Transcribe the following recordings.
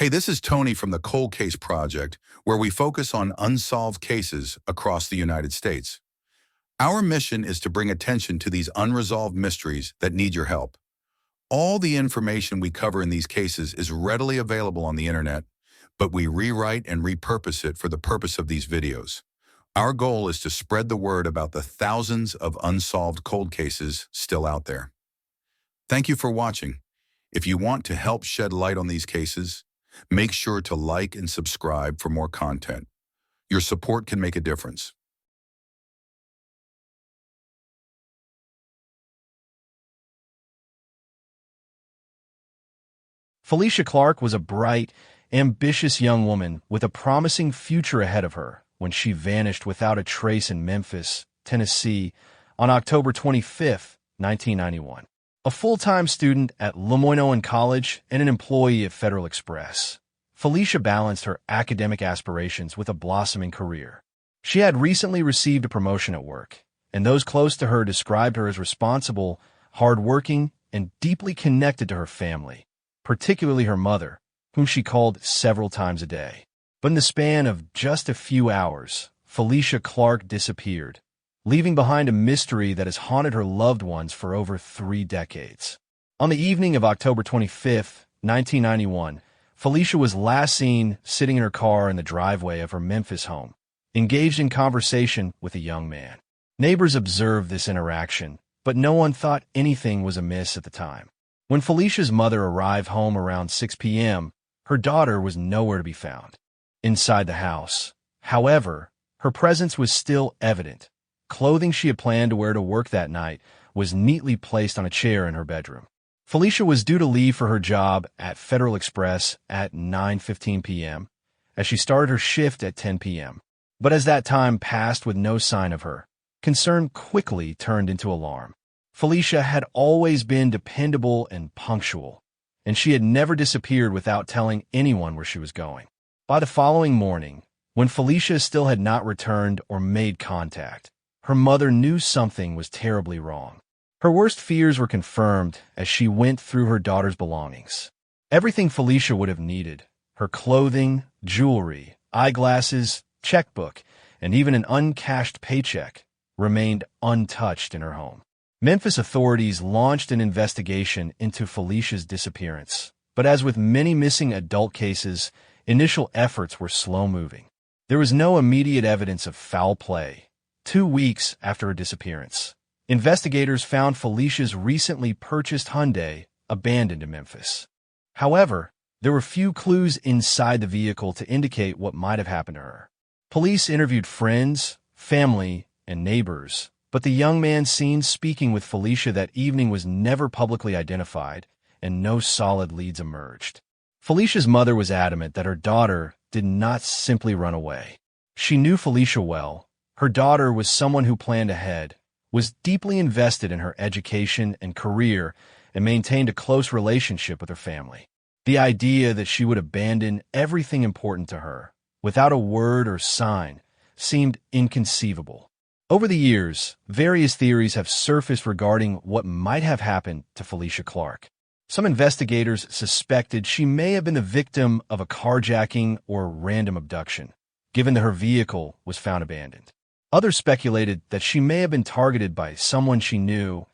Hey, this is Tony from the Cold Case Project, where we focus on unsolved cases across the United States. Our mission is to bring attention to these unresolved mysteries that need your help. All the information we cover in these cases is readily available on the internet, but we rewrite and repurpose it for the purpose of these videos. Our goal is to spread the word about the thousands of unsolved cold cases still out there. Thank you for watching. If you want to help shed light on these cases, make sure to like and subscribe for more content. Your support can make a difference. Felicia Clark was a bright, ambitious young woman with a promising future ahead of her when she vanished without a trace in Memphis, Tennessee, on October 25, 1991. A full-time student at Lemoyne College and an employee at Federal Express, Felicia balanced her academic aspirations with a blossoming career. She had recently received a promotion at work, and those close to her described her as responsible, hardworking, and deeply connected to her family, particularly her mother, whom she called several times a day. But in the span of just a few hours, Felicia Clark disappeared, leaving behind a mystery that has haunted her loved ones for over 3 decades. On the evening of October 25, 1991, Felicia was last seen sitting in her car in the driveway of her Memphis home, engaged in conversation with a young man. Neighbors observed this interaction, but no one thought anything was amiss at the time. When Felicia's mother arrived home around 6 p.m., her daughter was nowhere to be found. Inside the house, however, her presence was still evident. Clothing she had planned to wear to work that night was neatly placed on a chair in her bedroom. Felicia was due to leave for her job at Federal Express at 9:15 p.m., as she started her shift at 10 p.m. But as that time passed with no sign of her, concern quickly turned into alarm. Felicia had always been dependable and punctual, and she had never disappeared without telling anyone where she was going. By the following morning, when Felicia still had not returned or made contact, her mother knew something was terribly wrong. Her worst fears were confirmed as she went through her daughter's belongings. Everything Felicia would have needed, her clothing, jewelry, eyeglasses, checkbook, and even an uncashed paycheck, remained untouched in her home. Memphis authorities launched an investigation into Felicia's disappearance, but as with many missing adult cases, initial efforts were slow-moving. There was no immediate evidence of foul play. 2 weeks after her disappearance, investigators found Felicia's recently purchased Hyundai abandoned in Memphis. However, there were few clues inside the vehicle to indicate what might have happened to her. Police interviewed friends, family, and neighbors, but the young man seen speaking with Felicia that evening was never publicly identified, and no solid leads emerged. Felicia's mother was adamant that her daughter did not simply run away. She knew Felicia well. Her daughter was someone who planned ahead, was deeply invested in her education and career, and maintained a close relationship with her family. The idea that she would abandon everything important to her, without a word or sign, seemed inconceivable. Over the years, various theories have surfaced regarding what might have happened to Felicia Clark. Some investigators suspected she may have been the victim of a carjacking or random abduction, given that her vehicle was found abandoned. Others speculated that she may have been targeted by someone she knew,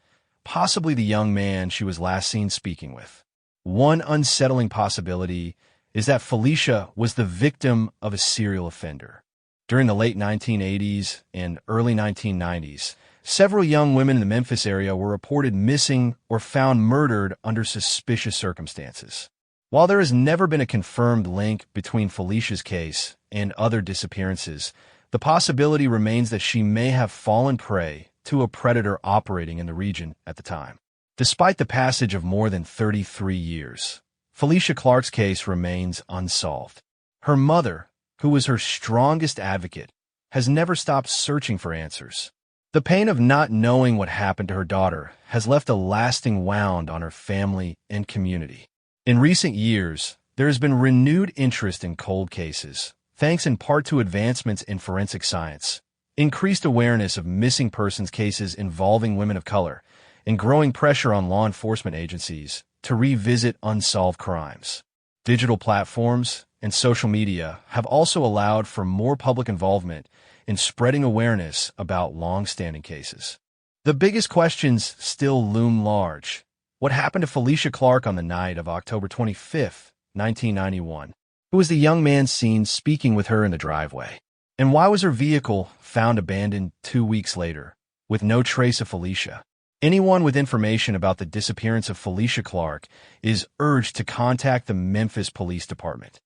possibly the young man she was last seen speaking with. One unsettling possibility is that Felicia was the victim of a serial offender. During the late 1980s and early 1990s, several young women in the Memphis area were reported missing or found murdered under suspicious circumstances. While there has never been a confirmed link between Felicia's case and other disappearances, the possibility remains that she may have fallen prey to a predator operating in the region at the time. Despite the passage of more than 33 years, Felicia Clark's case remains unsolved. Her mother, who was her strongest advocate, has never stopped searching for answers. The pain of not knowing what happened to her daughter has left a lasting wound on her family and community. In recent years, there has been renewed interest in cold cases, thanks in part to advancements in forensic science, increased awareness of missing persons cases involving women of color, and growing pressure on law enforcement agencies to revisit unsolved crimes. Digital platforms and social media have also allowed for more public involvement in spreading awareness about long-standing cases. The biggest questions still loom large. What happened to Felicia Clark on the night of October 25, 1991? Who was the young man seen speaking with her in the driveway? And why was her vehicle found abandoned 2 weeks later, with no trace of Felicia? Anyone with information about the disappearance of Felicia Clark is urged to contact the Memphis Police Department.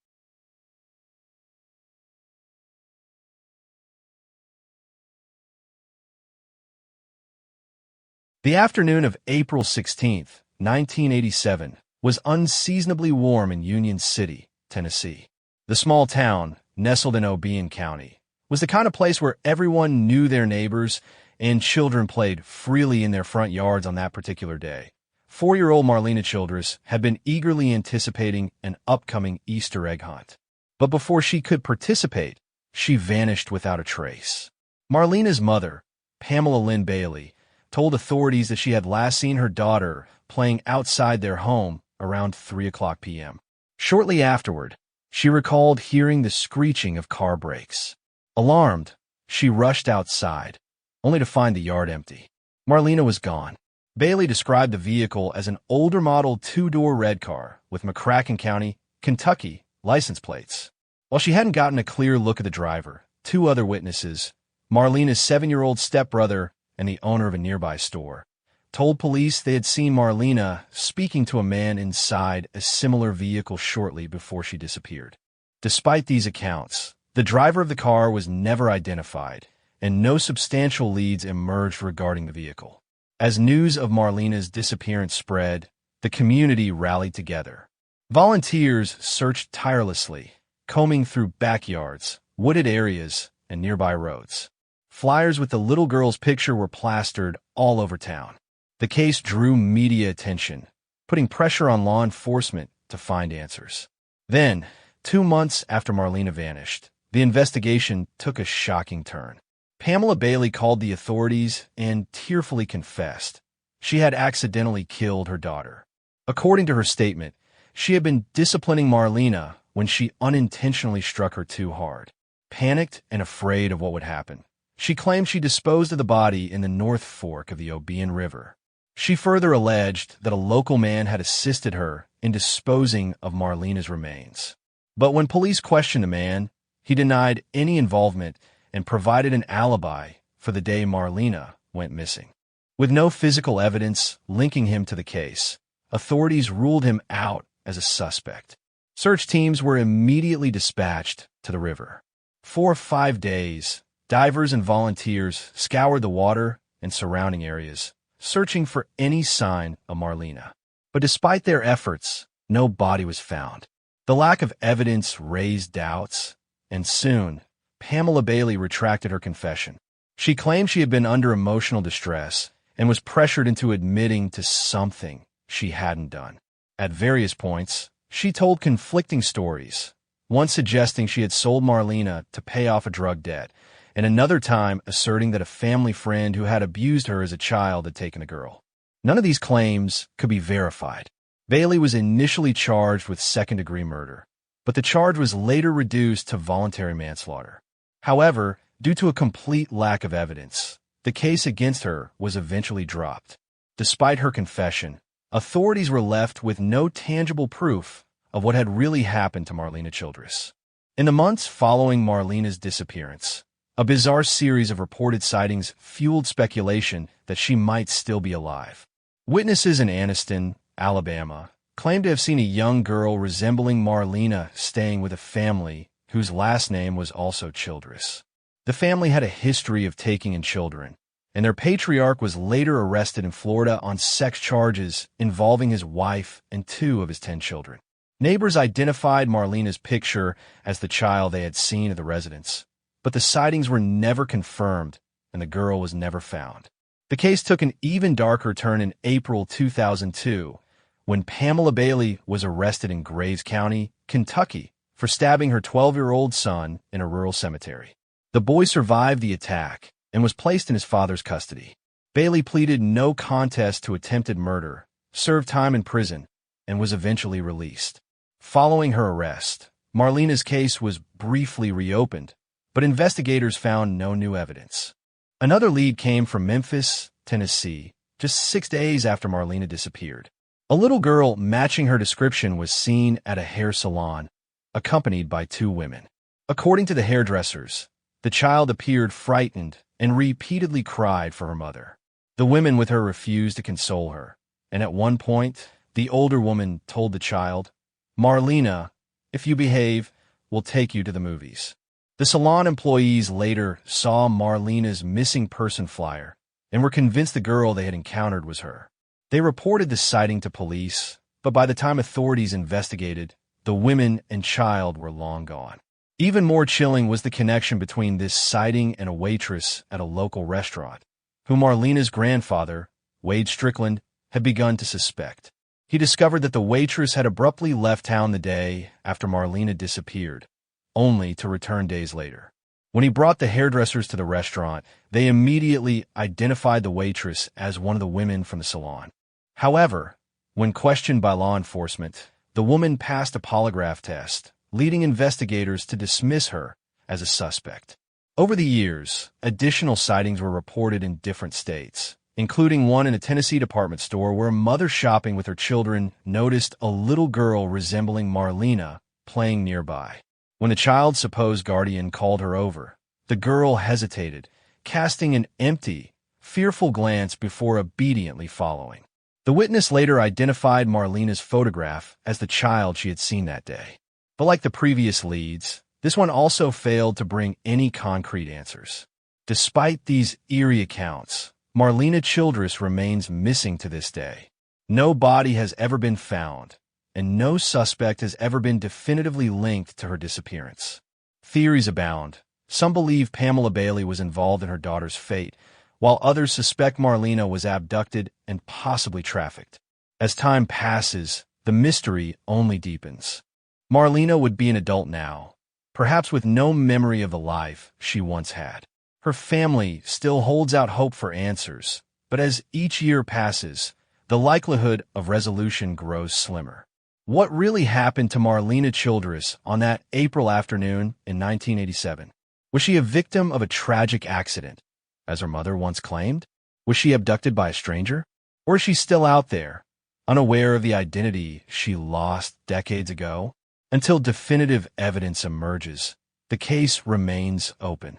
The afternoon of April 16, 1987, was unseasonably warm in Union City, Tennessee. The small town, nestled in Obion County, was the kind of place where everyone knew their neighbors and children played freely in their front yards on that particular day. 4-year-old Marina Childress had been eagerly anticipating an upcoming Easter egg hunt. But before she could participate, she vanished without a trace. Marina's mother, Pamela Lynn Bailey, told authorities that she had last seen her daughter playing outside their home around 3:00 p.m. Shortly afterward, she recalled hearing the screeching of car brakes. Alarmed, she rushed outside, only to find the yard empty. Marina was gone. Bailey described the vehicle as an older model 2-door red car with McCracken County, Kentucky, license plates. While she hadn't gotten a clear look at the driver, 2 other witnesses, Marina's 7-year-old stepbrother and the owner of a nearby store, told police they had seen Marina speaking to a man inside a similar vehicle shortly before she disappeared. Despite these accounts, the driver of the car was never identified, and no substantial leads emerged regarding the vehicle. As news of Marina's disappearance spread, the community rallied together. Volunteers searched tirelessly, combing through backyards, wooded areas, and nearby roads. Flyers with the little girl's picture were plastered all over town. The case drew media attention, putting pressure on law enforcement to find answers. Then, 2 months after Marina vanished, the investigation took a shocking turn. Pamela Bailey called the authorities and tearfully confessed she had accidentally killed her daughter. According to her statement, she had been disciplining Marina when she unintentionally struck her too hard. Panicked and afraid of what would happen, she claimed she disposed of the body in the North Fork of the Obion River. She further alleged that a local man had assisted her in disposing of Marina's remains. But when police questioned the man, he denied any involvement and provided an alibi for the day Marina went missing. With no physical evidence linking him to the case, authorities ruled him out as a suspect. Search teams were immediately dispatched to the river. For 5 days, divers and volunteers scoured the water and surrounding areas, searching for any sign of Marina. But despite their efforts, no body was found. The lack of evidence raised doubts, and soon, Pamela Bailey retracted her confession. She claimed she had been under emotional distress and was pressured into admitting to something she hadn't done. At various points, she told conflicting stories, once suggesting she had sold Marina to pay off a drug debt, and another time asserting that a family friend who had abused her as a child had taken the girl. None of these claims could be verified. Bailey was initially charged with second-degree murder, but the charge was later reduced to voluntary manslaughter. However, due to a complete lack of evidence, the case against her was eventually dropped. Despite her confession, authorities were left with no tangible proof of what had really happened to Marina Childress. In the months following Marina's disappearance, a bizarre series of reported sightings fueled speculation that she might still be alive. Witnesses in Anniston, Alabama, claimed to have seen a young girl resembling Marina staying with a family whose last name was also Childress. The family had a history of taking in children, and their patriarch was later arrested in Florida on sex charges involving his wife and 2 of his 10 children. Neighbors identified Marina's picture as the child they had seen at the residence, but the sightings were never confirmed and the girl was never found. The case took an even darker turn in April 2002 when Pamela Bailey was arrested in Graves County, Kentucky, for stabbing her 12-year-old son in a rural cemetery. The boy survived the attack and was placed in his father's custody. Bailey pleaded no contest to attempted murder, served time in prison, and was eventually released. Following her arrest, Marlena's case was briefly reopened, but investigators found no new evidence. Another lead came from Memphis, Tennessee, just 6 days after Marlena disappeared. A little girl matching her description was seen at a hair salon, accompanied by 2 women. According to the hairdressers, the child appeared frightened and repeatedly cried for her mother. The women with her refused to console her, and at one point, the older woman told the child, "Marlena, if you behave, we'll take you to the movies." The salon employees later saw Marlena's missing person flyer and were convinced the girl they had encountered was her. They reported the sighting to police, but by the time authorities investigated, the women and child were long gone. Even more chilling was the connection between this sighting and a waitress at a local restaurant, whom Marlena's grandfather, Wade Strickland, had begun to suspect. He discovered that the waitress had abruptly left town the day after Marlena disappeared, only to return days later. When he brought the hairdressers to the restaurant, they immediately identified the waitress as one of the women from the salon. However, when questioned by law enforcement, the woman passed a polygraph test, leading investigators to dismiss her as a suspect. Over the years, additional sightings were reported in different states, including one in a Tennessee department store where a mother shopping with her children noticed a little girl resembling Marlena playing nearby. When the child's supposed guardian called her over, the girl hesitated, casting an empty, fearful glance before obediently following. The witness later identified Marlena's photograph as the child she had seen that day. But like the previous leads, this one also failed to bring any concrete answers. Despite these eerie accounts, Marina Childress remains missing to this day. No body has ever been found, and no suspect has ever been definitively linked to her disappearance. Theories abound. Some believe Pamela Bailey was involved in her daughter's fate, while others suspect Marlena was abducted and possibly trafficked. As time passes, the mystery only deepens. Marlena would be an adult now, perhaps with no memory of the life she once had. Her family still holds out hope for answers, but as each year passes, the likelihood of resolution grows slimmer. What really happened to Marina Childress on that April afternoon in 1987? Was she a victim of a tragic accident, as her mother once claimed? Was she abducted by a stranger? Or is she still out there, unaware of the identity she lost decades ago? Until definitive evidence emerges, the case remains open.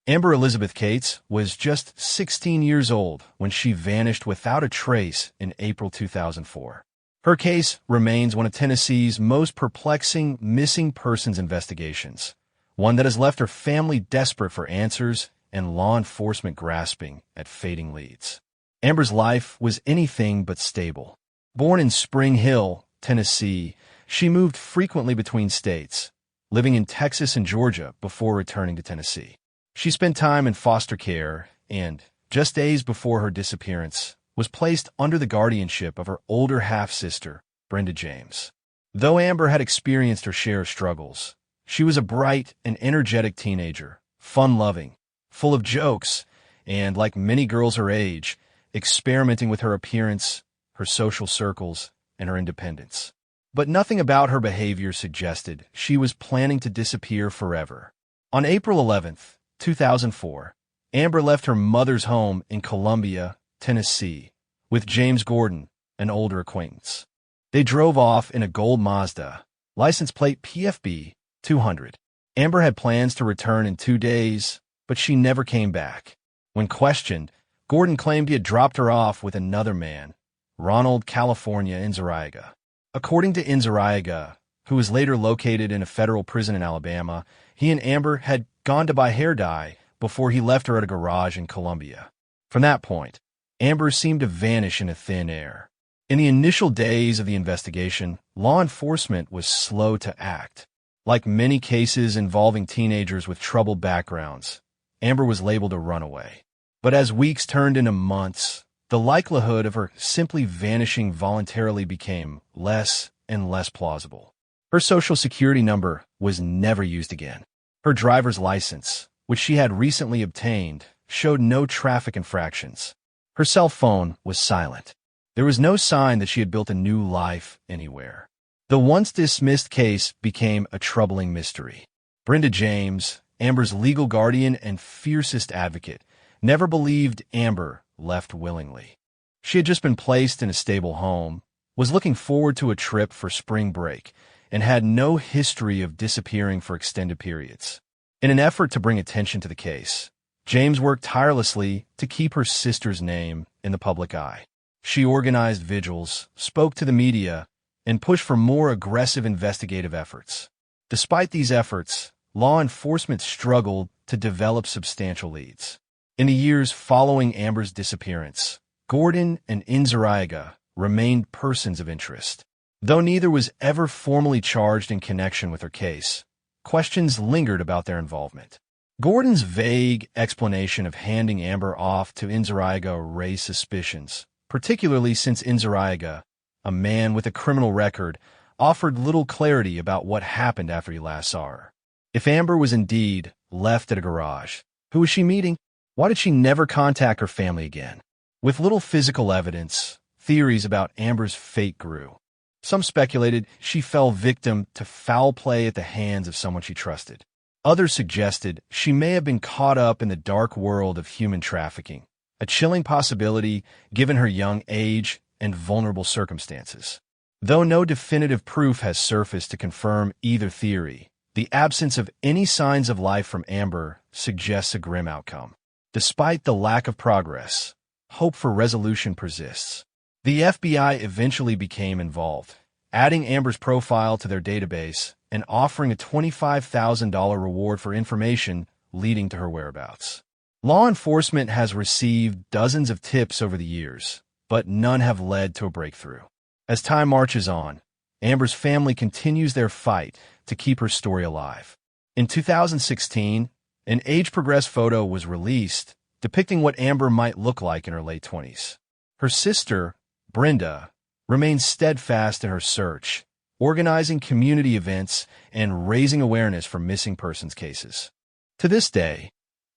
Amber Elizabeth Cates was just 16 years old when she vanished without a trace in April 2004. Her case remains one of Tennessee's most perplexing missing persons investigations, one that has left her family desperate for answers and law enforcement grasping at fading leads. Amber's life was anything but stable. Born in Spring Hill, Tennessee, she moved frequently between states, living in Texas and Georgia before returning to Tennessee. She spent time in foster care and, just days before her disappearance, was placed under the guardianship of her older half-sister, Brenda James. Though Amber had experienced her share of struggles, she was a bright and energetic teenager, fun-loving, full of jokes, and, like many girls her age, experimenting with her appearance, her social circles, and her independence. But nothing about her behavior suggested she was planning to disappear forever. On April 11th, 2004, Amber left her mother's home in Columbia, Tennessee, with James Gordon, an older acquaintance. They drove off in a gold Mazda, license plate PFB 200. Amber had plans to return in 2 days, but she never came back. When questioned, Gordon claimed he had dropped her off with another man, Ronald California Inzariga. According to Inzariga, who was later located in a federal prison in Alabama, he and Amber had gone to buy hair dye before he left her at a garage in Columbia. From that point, Amber seemed to vanish into thin air. In the initial days of the investigation, law enforcement was slow to act. Like many cases involving teenagers with troubled backgrounds, Amber was labeled a runaway. But as weeks turned into months, the likelihood of her simply vanishing voluntarily became less and less plausible. Her social security number was never used again. Her driver's license, which she had recently obtained, showed no traffic infractions. Her cell phone was silent. There was no sign that she had built a new life anywhere. The once dismissed case became a troubling mystery. Brenda James, Amber's legal guardian and fiercest advocate, never believed Amber left willingly. She had just been placed in a stable home, was looking forward to a trip for spring break, and had no history of disappearing for extended periods. In an effort to bring attention to the case, James worked tirelessly to keep her sister's name in the public eye. She organized vigils, spoke to the media, and pushed for more aggressive investigative efforts. Despite these efforts, law enforcement struggled to develop substantial leads. In the years following Amber's disappearance, Gordon and Inzariaga remained persons of interest. Though neither was ever formally charged in connection with her case, questions lingered about their involvement. Gordon's vague explanation of handing Amber off to Inzariaga raised suspicions, particularly since Inzariaga, a man with a criminal record, offered little clarity about what happened after he last saw her. If Amber was indeed left at a garage, who was she meeting? Why did she never contact her family again? With little physical evidence, theories about Amber's fate grew. Some speculated she fell victim to foul play at the hands of someone she trusted. Others suggested she may have been caught up in the dark world of human trafficking, a chilling possibility given her young age and vulnerable circumstances. Though no definitive proof has surfaced to confirm either theory, the absence of any signs of life from Amber suggests a grim outcome. Despite the lack of progress, hope for resolution persists. The FBI eventually became involved, adding Amber's profile to their database and offering a $25,000 reward for information leading to her whereabouts. Law enforcement has received dozens of tips over the years, but none have led to a breakthrough. As time marches on, Amber's family continues their fight to keep her story alive. In 2016, an age-progressed photo was released depicting what Amber might look like in her late 20s. Her sister, Brenda, remains steadfast in her search, organizing community events and raising awareness for missing persons cases. To this day,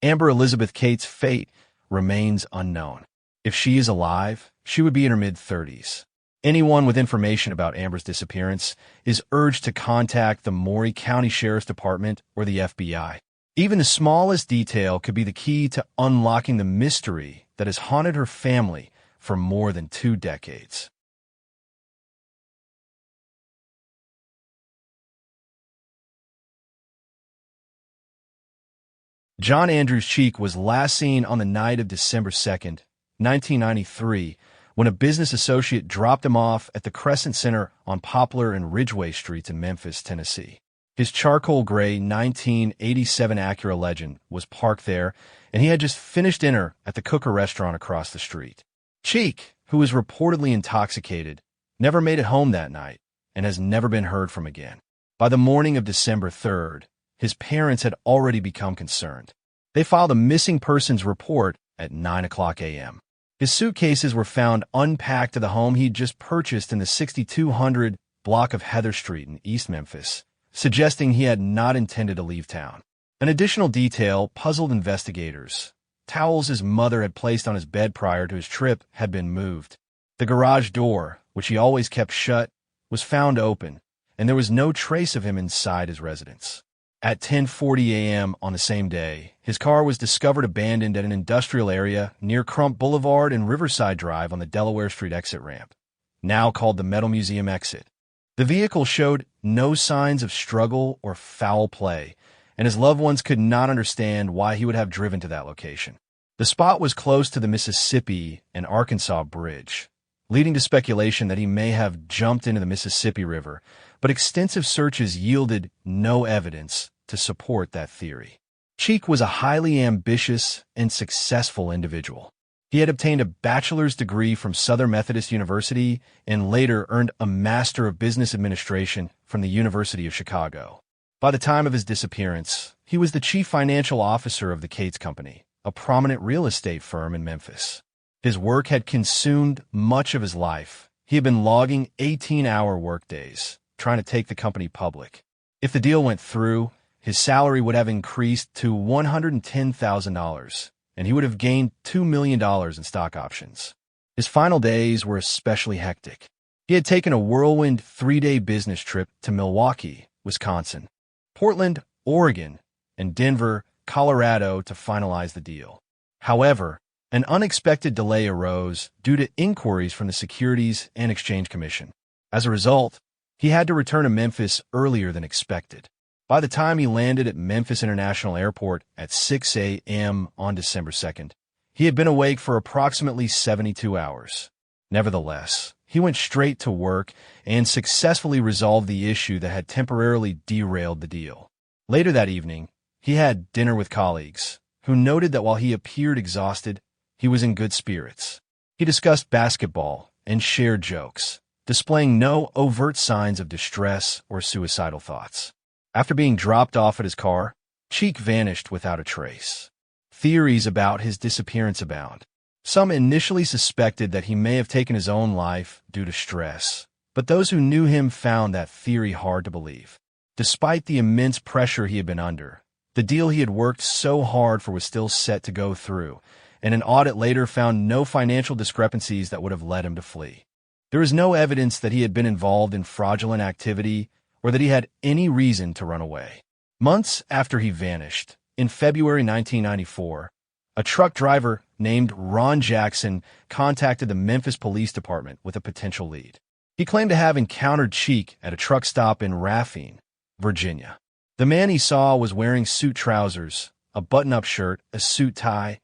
Amber Elizabeth Cate's fate remains unknown. If she is alive, she would be in her mid-30s. Anyone with information about Amber's disappearance is urged to contact the Maury County Sheriff's Department or the FBI. Even the smallest detail could be the key to unlocking the mystery that has haunted her family for more than 2 decades. John Andrews Cheek was last seen on the night of December 2nd, 1993, when a business associate dropped him off at the Crescent Center on Poplar and Ridgeway Streets in Memphis, Tennessee. His charcoal gray 1987 Acura Legend was parked there, and he had just finished dinner at the Cooker restaurant across the street. Cheek, who was reportedly intoxicated, never made it home that night and has never been heard from again. By the morning of December 3rd, his parents had already become concerned. They filed a missing persons report at 9 a.m. His suitcases were found unpacked at the home he'd just purchased in the 6200 block of Heather Street in East Memphis, suggesting he had not intended to leave town. An additional detail puzzled investigators. Towels his mother had placed on his bed prior to his trip had been moved. The garage door, which he always kept shut, was found open, and there was no trace of him inside his residence. At 10:40 a.m. on the same day, his car was discovered abandoned at an industrial area near Crump Boulevard and Riverside Drive on the Delaware Street exit ramp, now called the Metal Museum exit. The vehicle showed no signs of struggle or foul play, and his loved ones could not understand why he would have driven to that location. The spot was close to the Mississippi and Arkansas Bridge, leading to speculation that he may have jumped into the Mississippi River, but extensive searches yielded no evidence to support that theory. Cheek was a highly ambitious and successful individual. He had obtained a bachelor's degree from Southern Methodist University and later earned a Master of Business Administration from the University of Chicago. By the time of his disappearance, he was the chief financial officer of the Cates Company, a prominent real estate firm in Memphis. His work had consumed much of his life. He had been logging 18-hour workdays, trying to take the company public. If the deal went through, his salary would have increased to $110,000, and he would have gained $2 million in stock options. His final days were especially hectic. He had taken a whirlwind 3-day business trip to Milwaukee, Wisconsin, Portland, Oregon, and Denver, Colorado to finalize the deal. However, an unexpected delay arose due to inquiries from the Securities and Exchange Commission. As a result, he had to return to Memphis earlier than expected. By the time he landed at Memphis International Airport at 6 a.m. on December 2nd, he had been awake for approximately 72 hours. Nevertheless, he went straight to work and successfully resolved the issue that had temporarily derailed the deal. Later that evening, he had dinner with colleagues, who noted that while he appeared exhausted, he was in good spirits. He discussed basketball and shared jokes, displaying no overt signs of distress or suicidal thoughts. After being dropped off at his car, Cheek vanished without a trace. Theories about his disappearance abound. Some initially suspected that he may have taken his own life due to stress, but those who knew him found that theory hard to believe. Despite the immense pressure he had been under, the deal he had worked so hard for was still set to go through, and an audit later found no financial discrepancies that would have led him to flee. There is no evidence that he had been involved in fraudulent activity or that he had any reason to run away. Months after he vanished, in February 1994, a truck driver named Ron Jackson contacted the Memphis Police Department with a potential lead. He claimed to have encountered Cheek at a truck stop in Raphine, Virginia. The man he saw was wearing suit trousers, a button-up shirt, a suit tie,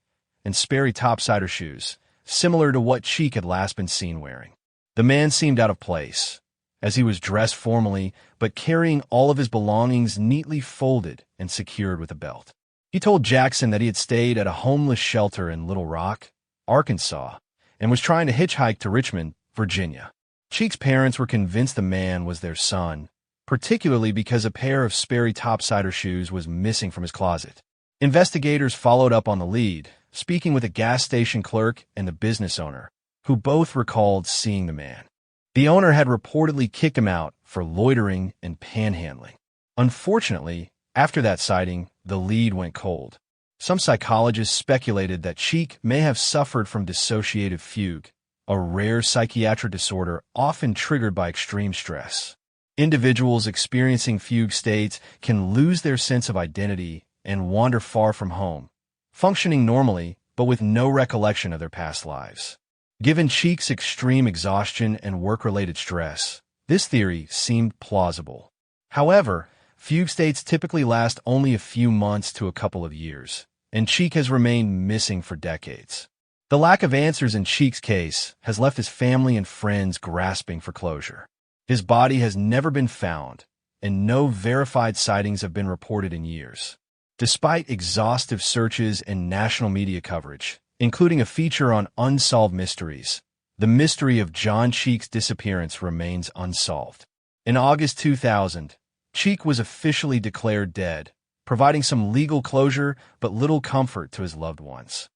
and Sperry topsider shoes, similar to what Cheek had last been seen wearing. The man seemed out of place, as he was dressed formally but carrying all of his belongings neatly folded and secured with a belt. He told Jackson that he had stayed at a homeless shelter in Little Rock, Arkansas, and was trying to hitchhike to Richmond, Virginia. Cheek's parents were convinced the man was their son, particularly because a pair of Sperry topsider shoes was missing from his closet. Investigators followed up on the lead, speaking with a gas station clerk and the business owner, who both recalled seeing the man. The owner had reportedly kicked him out for loitering and panhandling. Unfortunately, after that sighting, the lead went cold. Some psychologists speculated that Cheek may have suffered from dissociative fugue, a rare psychiatric disorder often triggered by extreme stress. Individuals experiencing fugue states can lose their sense of identity and wander far from home, functioning normally but with no recollection of their past lives. Given Cheek's extreme exhaustion and work-related stress, this theory seemed plausible. However, fugue states typically last only a few months to a couple of years, and Cheek has remained missing for decades. The lack of answers in Cheek's case has left his family and friends grasping for closure. His body has never been found, and no verified sightings have been reported in years. Despite exhaustive searches and national media coverage, including a feature on Unsolved Mysteries, the mystery of John Cheek's disappearance remains unsolved. In August 2000, Cheek was officially declared dead, providing some legal closure but little comfort to his loved ones.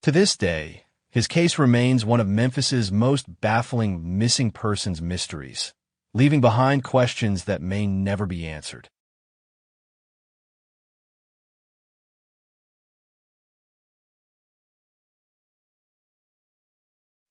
To this day, his case remains one of Memphis's most baffling missing persons mysteries, leaving behind questions that may never be answered.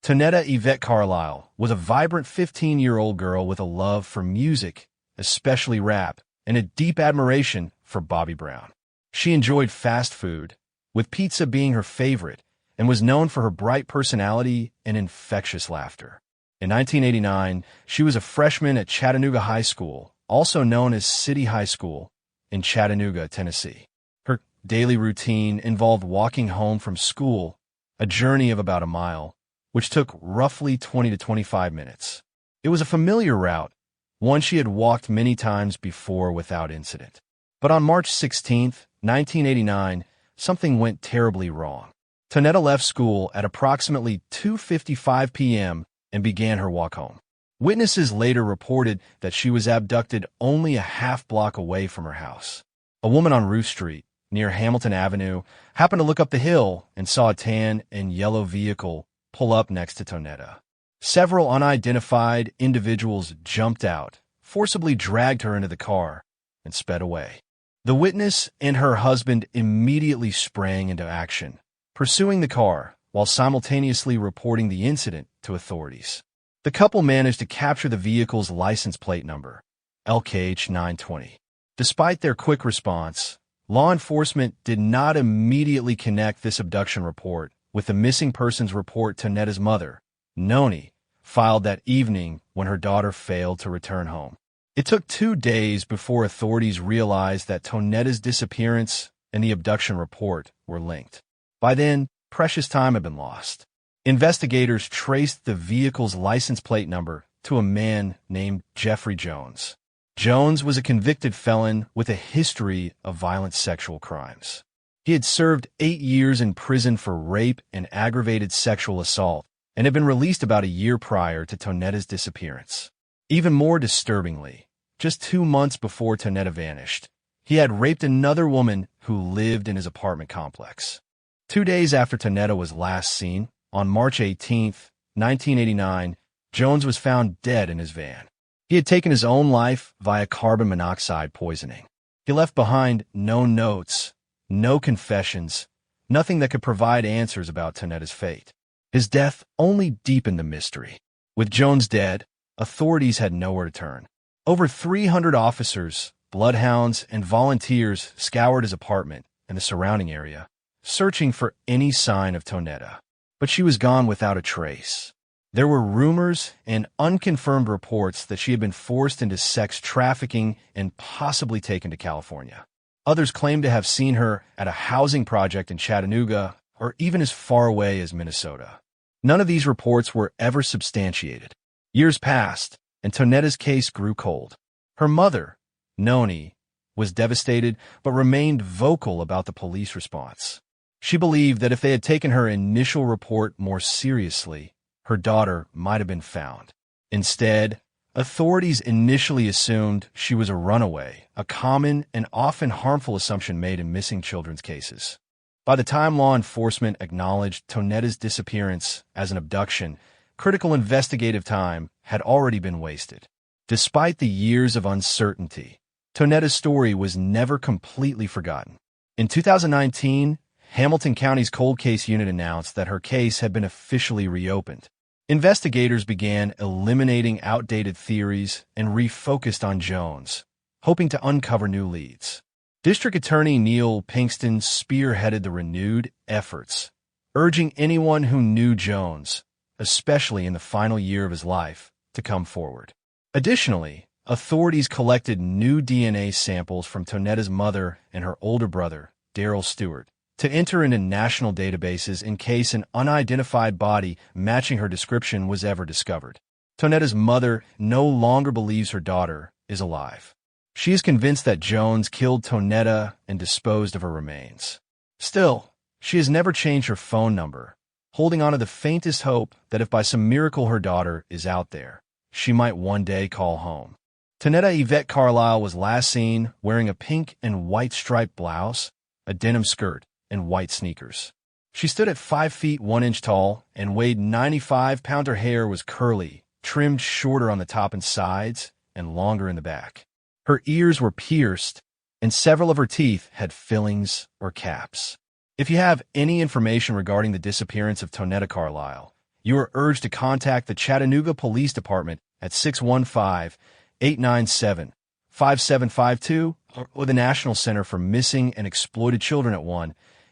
Tanetta Yvette Carlisle was a vibrant 15-year-old girl with a love for music, especially rap, and a deep admiration for Bobby Brown. She enjoyed fast food, with pizza being her favorite, and was known for her bright personality and infectious laughter. In 1989, she was a freshman at Chattanooga High School, also known as City High School, in Chattanooga, Tennessee. Her daily routine involved walking home from school, a journey of about a mile, which took roughly 20 to 25 minutes. It was a familiar route, one she had walked many times before without incident. But on March 16, 1989, something went terribly wrong. Tanetta left school at approximately 2:55 p.m. and began her walk home. Witnesses later reported that she was abducted only a half block away from her house. A woman on Ruth Street, near Hamilton Avenue, happened to look up the hill and saw a tan and yellow vehicle pull up next to Tanetta. Several unidentified individuals jumped out, forcibly dragged her into the car, and sped away. The witness and her husband immediately sprang into action, pursuing the car while simultaneously reporting the incident to authorities. The couple managed to capture the vehicle's license plate number, LKH 920. Despite their quick response, law enforcement did not immediately connect this abduction report with the missing persons report Tanetta's mother, Noni, filed that evening when her daughter failed to return home. It took 2 days before authorities realized that Tanetta's disappearance and the abduction report were linked. By then, precious time had been lost. Investigators traced the vehicle's license plate number to a man named Jeffrey Jones. Jones was a convicted felon with a history of violent sexual crimes. He had served 8 years in prison for rape and aggravated sexual assault and had been released about a year prior to Tanetta's disappearance. Even more disturbingly, just 2 months before Tanetta vanished, he had raped another woman who lived in his apartment complex. 2 days after Tanetta was last seen, on March 18, 1989, Jones was found dead in his van. He had taken his own life via carbon monoxide poisoning. He left behind no notes, no confessions, nothing that could provide answers about Tanetta's fate. His death only deepened the mystery. With Jones dead, authorities had nowhere to turn. Over 300 officers, bloodhounds, and volunteers scoured his apartment and the surrounding area, searching for any sign of Tanetta. But she was gone without a trace. There were rumors and unconfirmed reports that she had been forced into sex trafficking and possibly taken to California. Others claimed to have seen her at a housing project in Chattanooga or even as far away as Minnesota. None of these reports were ever substantiated. Years passed, and Tanetta's case grew cold. Her mother, Noni, was devastated but remained vocal about the police response. She believed that if they had taken her initial report more seriously, her daughter might have been found. Instead, authorities initially assumed she was a runaway, a common and often harmful assumption made in missing children's cases. By the time law enforcement acknowledged Tanetta's disappearance as an abduction, critical investigative time had already been wasted. Despite the years of uncertainty, Tanetta's story was never completely forgotten. In 2019, Hamilton County's Cold Case Unit announced that her case had been officially reopened. Investigators began eliminating outdated theories and refocused on Jones, hoping to uncover new leads. District Attorney Neil Pinkston spearheaded the renewed efforts, urging anyone who knew Jones, especially in the final year of his life, to come forward. Additionally, authorities collected new DNA samples from Tanetta's mother and her older brother, Daryl Stewart, to enter into national databases in case an unidentified body matching her description was ever discovered. Tanetta's mother no longer believes her daughter is alive. She is convinced that Jones killed Tanetta and disposed of her remains. Still, she has never changed her phone number, holding on to the faintest hope that if by some miracle her daughter is out there, she might one day call home. Tanetta Yvette Carlisle was last seen wearing a pink and white striped blouse, a denim skirt, and white sneakers. She stood at 5 feet 1 inch tall and weighed 95 pounds. Her hair was curly, trimmed shorter on the top and sides, and longer in the back. Her ears were pierced, and several of her teeth had fillings or caps. If you have any information regarding the disappearance of Tanetta Carlisle, you are urged to contact the Chattanooga Police Department at 615-897-5752 or the National Center for Missing and Exploited Children at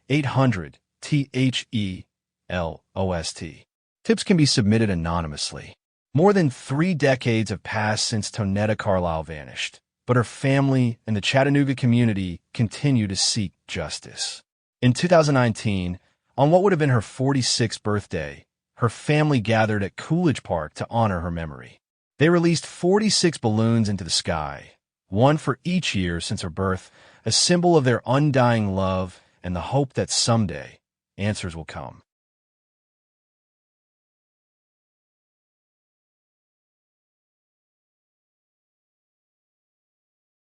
1-800-THELOST. Tips can be submitted anonymously. More than 3 decades have passed since Tanetta Carlisle vanished, but her family and the Chattanooga community continue to seek justice. In 2019, on what would have been her 46th birthday, her family gathered at Coolidge Park to honor her memory. They released 46 balloons into the sky, one for each year since her birth, a symbol of their undying love and the hope that someday answers will come.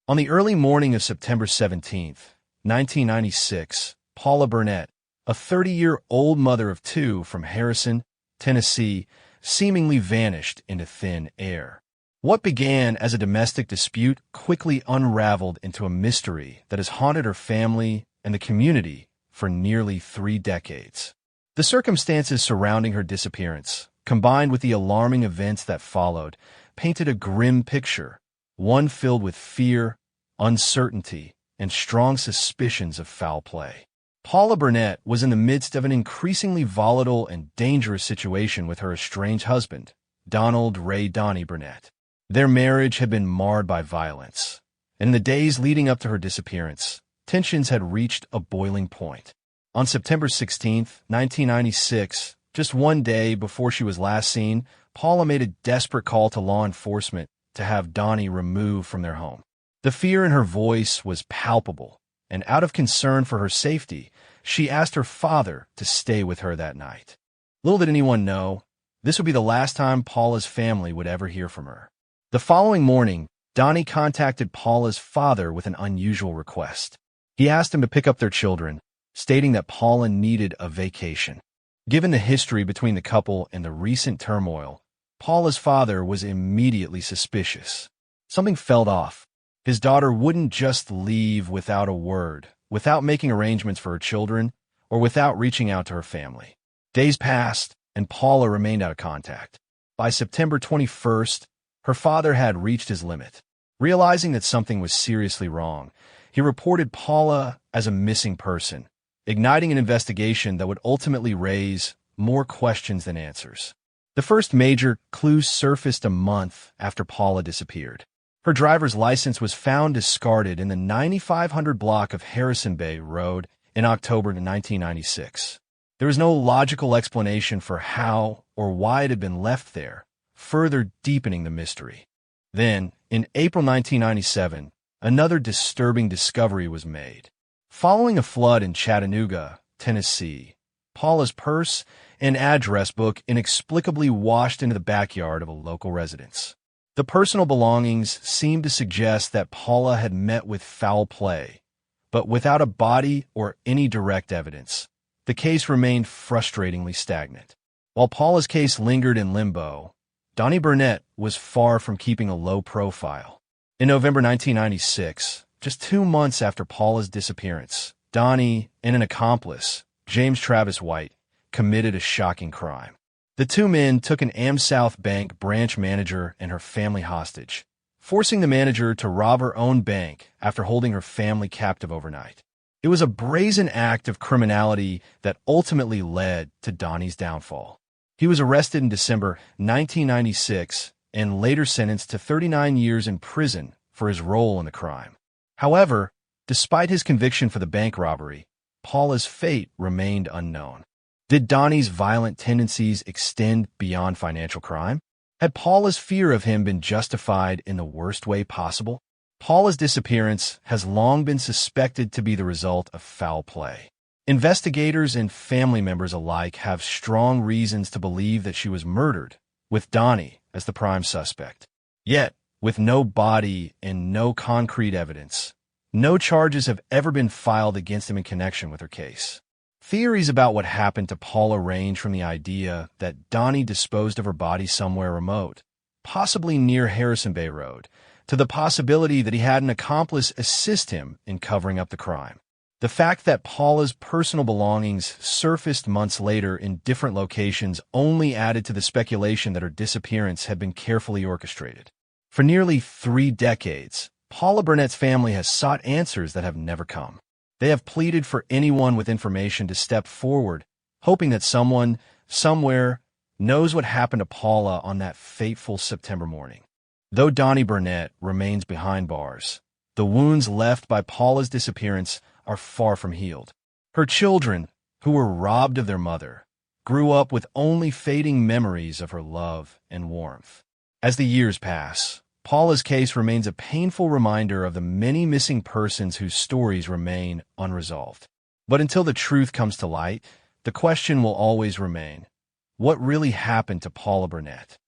On the early morning of September 17, 1996, Paula Brunett, a 30-year-old mother of 2 from Harrison, Tennessee, seemingly vanished into thin air. What began as a domestic dispute quickly unraveled into a mystery that has haunted her family and the community for nearly 3 decades. The circumstances surrounding her disappearance, combined with the alarming events that followed, painted a grim picture, one filled with fear, uncertainty, and strong suspicions of foul play. Paula Brunett was in the midst of an increasingly volatile and dangerous situation with her estranged husband, Donald Ray "Donnie" Brunett. Their marriage had been marred by violence, and in the days leading up to her disappearance, tensions had reached a boiling point. On September 16, 1996, just one day before she was last seen, Paula made a desperate call to law enforcement to have Donnie removed from their home. The fear in her voice was palpable, and out of concern for her safety, she asked her father to stay with her that night. Little did anyone know, this would be the last time Paula's family would ever hear from her. The following morning, Donnie contacted Paula's father with an unusual request. He asked him to pick up their children, stating that Paula needed a vacation. Given the history between the couple and the recent turmoil, Paula's father was immediately suspicious. Something felt off. His daughter wouldn't just leave without a word, without making arrangements for her children, or without reaching out to her family. Days passed, and Paula remained out of contact. By September 21st, her father had reached his limit. Realizing that something was seriously wrong, he reported Paula as a missing person, igniting an investigation that would ultimately raise more questions than answers. The first major clue surfaced a month after Paula disappeared. Her driver's license was found discarded in the 9500 block of Harrison Bay Road in October 1996. There was no logical explanation for how or why it had been left there, further deepening the mystery. Then, in April 1997, another disturbing discovery was made. Following a flood in Chattanooga, Tennessee, Paula's purse and address book inexplicably washed into the backyard of a local residence. The personal belongings seemed to suggest that Paula had met with foul play, but without a body or any direct evidence, the case remained frustratingly stagnant. While Paula's case lingered in limbo, Donnie Brunett was far from keeping a low profile. In November 1996, just 2 months after Paula's disappearance, Donnie and an accomplice, James Travis White, committed a shocking crime. The two men took an AmSouth Bank branch manager and her family hostage, forcing the manager to rob her own bank after holding her family captive overnight. It was a brazen act of criminality that ultimately led to Donnie's downfall. He was arrested in December 1996 and later sentenced to 39 years in prison for his role in the crime. However, despite his conviction for the bank robbery, Paula's fate remained unknown. Did Donnie's violent tendencies extend beyond financial crime? Had Paula's fear of him been justified in the worst way possible? Paula's disappearance has long been suspected to be the result of foul play. Investigators and family members alike have strong reasons to believe that she was murdered, with Donnie as the prime suspect. Yet, with no body and no concrete evidence, no charges have ever been filed against him in connection with her case. Theories about what happened to Paula range from the idea that Donnie disposed of her body somewhere remote, possibly near Harrison Bay Road, to the possibility that he had an accomplice assist him in covering up the crime. The fact that Paula's personal belongings surfaced months later in different locations only added to the speculation that her disappearance had been carefully orchestrated. For nearly 3 decades, Paula Brunett's family has sought answers that have never come. They have pleaded for anyone with information to step forward, hoping that someone, somewhere, knows what happened to Paula on that fateful September morning. Though Donnie Brunett remains behind bars, the wounds left by Paula's disappearance are far from healed. Her children, who were robbed of their mother, grew up with only fading memories of her love and warmth. As the years pass, Paula's case remains a painful reminder of the many missing persons whose stories remain unresolved. But until the truth comes to light, the question will always remain: what really happened to Paula Brunett?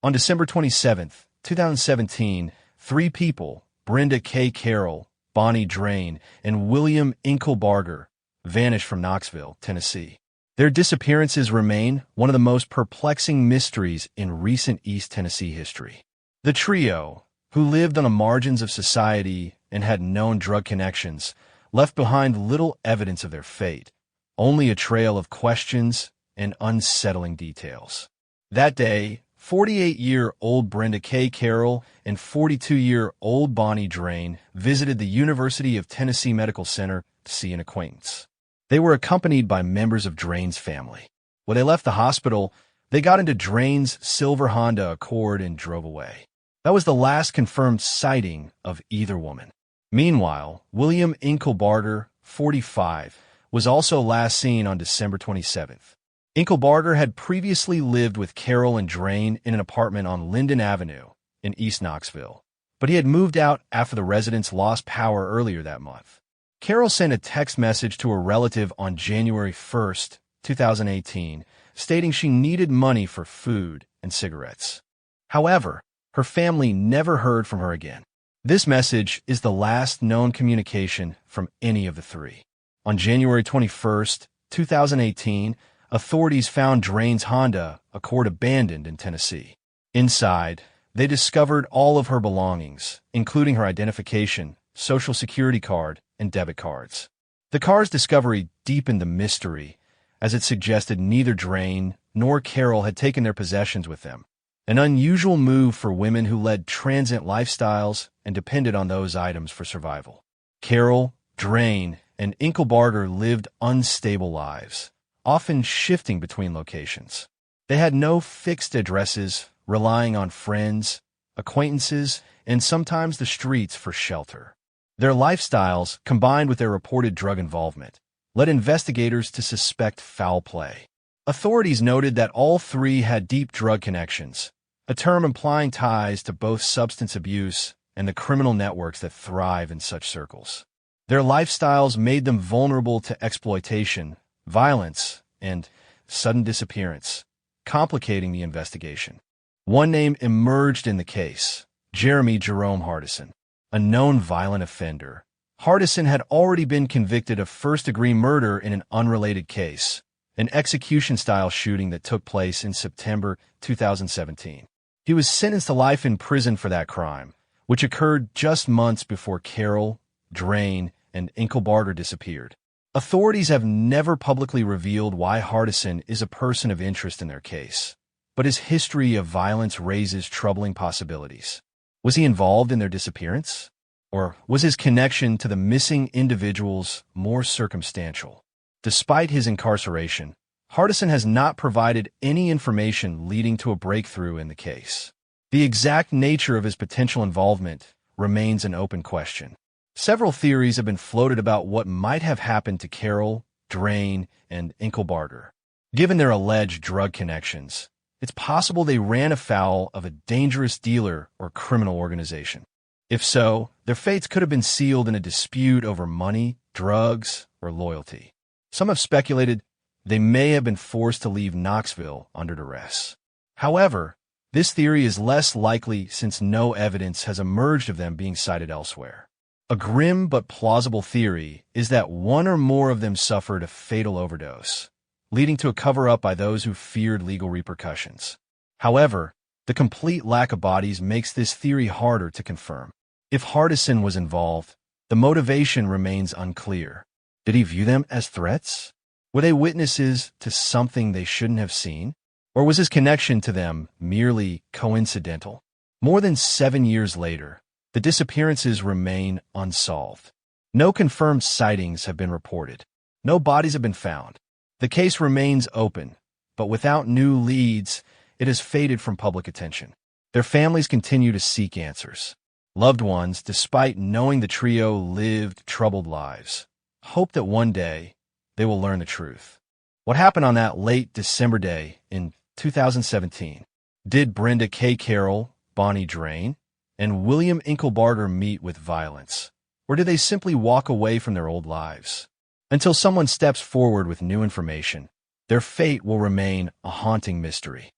On December 27, 2017, 3 people, Brenda K. Carroll, Bonnie Drain, and William Inkelbarger, vanished from Knoxville, Tennessee. Their disappearances remain one of the most perplexing mysteries in recent East Tennessee history. The trio, who lived on the margins of society and had known drug connections, left behind little evidence of their fate, only a trail of questions and unsettling details. That day, 48-year-old Brenda K. Carile and 42-year-old Bonnie Drain visited the University of Tennessee Medical Center to see an acquaintance. They were accompanied by members of Drain's family. When they left the hospital, they got into Drain's silver Honda Accord and drove away. That was the last confirmed sighting of either woman. Meanwhile, William Inkelbarger, 45, was also last seen on December 27th. Inkelbarger had previously lived with Carile and Drain in an apartment on Linden Avenue in East Knoxville, but he had moved out after the residents lost power earlier that month. Carile sent a text message to a relative on January 1st, 2018, stating she needed money for food and cigarettes. However, her family never heard from her again. This message is the last known communication from any of the three. On January 21st, 2018, authorities found Drain's Honda Accord abandoned in Tennessee. Inside, they discovered all of her belongings, including her identification, social security card, and debit cards. The car's discovery deepened the mystery, as it suggested neither Drain nor Carile had taken their possessions with them. An unusual move for women who led transient lifestyles and depended on those items for survival. Carile, Drain, and Inkelbarger lived unstable lives, often shifting between locations. They had no fixed addresses, relying on friends, acquaintances, and sometimes the streets for shelter. Their lifestyles, combined with their reported drug involvement, led investigators to suspect foul play. Authorities noted that all three had deep drug connections, a term implying ties to both substance abuse and the criminal networks that thrive in such circles. Their lifestyles made them vulnerable to exploitation, violence, and sudden disappearance, complicating the investigation. One name emerged in the case: Jeremy Jerome Hardison, a known violent offender. Hardison had already been convicted of first-degree murder in an unrelated case, an execution-style shooting that took place in September 2017. He was sentenced to life in prison for that crime, which occurred just months before Carile, Drain, and Inkelbarger disappeared. Authorities have never publicly revealed why Hardison is a person of interest in their case, but his history of violence raises troubling possibilities. Was he involved in their disappearance? Or was his connection to the missing individuals more circumstantial? Despite his incarceration, Hardison has not provided any information leading to a breakthrough in the case. The exact nature of his potential involvement remains an open question. Several theories have been floated about what might have happened to Carile, Drain, and Inkelbarger. Given their alleged drug connections, it's possible they ran afoul of a dangerous dealer or criminal organization. If so, their fates could have been sealed in a dispute over money, drugs, or loyalty. Some have speculated they may have been forced to leave Knoxville under duress. However, this theory is less likely since no evidence has emerged of them being sighted elsewhere. A grim but plausible theory is that one or more of them suffered a fatal overdose, leading to a cover-up by those who feared legal repercussions. However, the complete lack of bodies makes this theory harder to confirm. If Hardison was involved, the motivation remains unclear. Did he view them as threats? Were they witnesses to something they shouldn't have seen? Or was his connection to them merely coincidental? More than 7 years later, the disappearances remain unsolved. No confirmed sightings have been reported. No bodies have been found. The case remains open, but without new leads, it has faded from public attention. Their families continue to seek answers. Loved ones, despite knowing the trio lived troubled lives, hope that one day they will learn the truth. What happened on that late December day in 2017? Did Brenda K. Carile, Bonnie Drain, and William Inkelbarger meet with violence? Or did they simply walk away from their old lives? Until someone steps forward with new information, their fate will remain a haunting mystery.